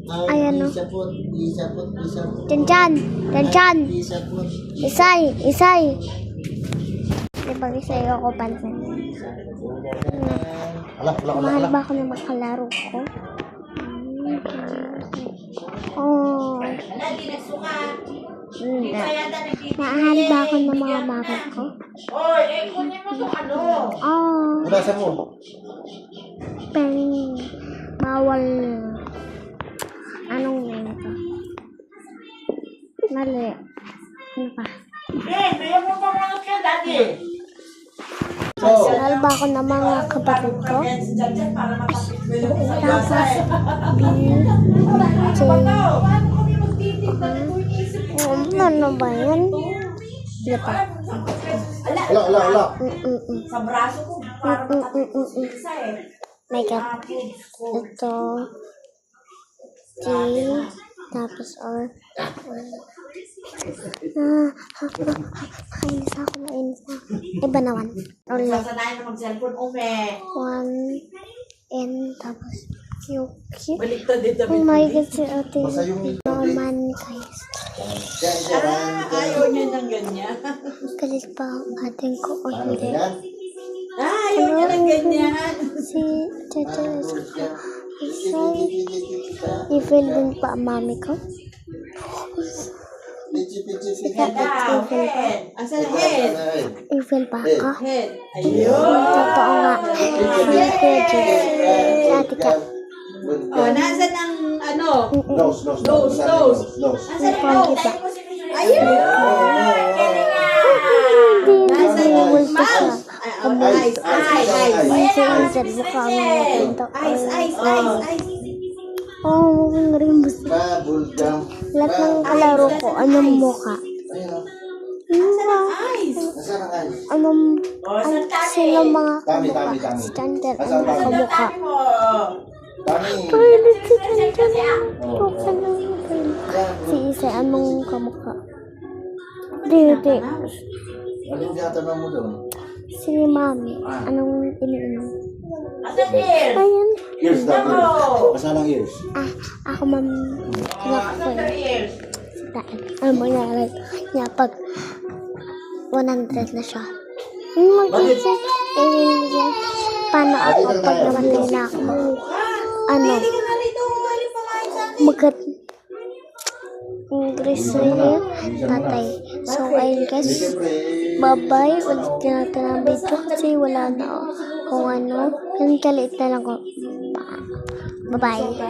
Ayan o. Isapot. Dyan. Isay. Diba isay ako pansin? Mahal ba ako na makalaro ko? Oh. Mahal ba ako ng mga bakit ko? Oh. Wala sa mo. Peng. Bawal. Anong yun ito? Mali. Ano pa? Mahal ba ako ng mga kapatid ko? Tapos, ano ba yan? Hindi pa. Wala. Sa braso ko, parang isa eh. My God. Ito. Tapos, mainis ako. Iba naman. Ulit. Sasanayan na mag-cellphone, ume. 1, N, tapos, Yuki. Baliktad dito. Oh my God, si ate. Naman, guys. Ayaw niya ng ganyan. Galit pa ang ating ko o hindi. Ayaw niya ng ganyan. Si Tata Isay. I-feel din pa ang mami ko. Si Tata i-feel pa. Asan head? I-feel pa ako. Head. Ayun. Totoo nga. Si Kuya si ate ka. Oh, nasan ang ano? Nose. Asan ang nose? Ayun. Hindi multo siya. Eyes. Minsan mukha ang mga pinto. Eyes. Oo, mukhang rimbus. Bubblegum. Lahat ng kalaro ko, anong mukha? Eyes. Nasaan ang eyes? Sino mga Tami. standard ang makamukha? Tami. Toilet si Tantan. Buksan lang yung toilet. Si Isa, anong kamukha? Hindi. Anong tinatanong mo doon? Si Mami, anong iniinom? Asan head? Ayan. Ears daw. Nasaan ang ears? Ako mam, kinaka ko eh. Dahil, ano mangyari niya pag 100 na siya. Mag-isa, paano ako pag namatay na ako? Ano? Magat English niya, tatay. So, I guess, bye-bye. Ulit natin ang video kasi wala na kung ano. Yan, kaliit na lang ko. Bye-bye.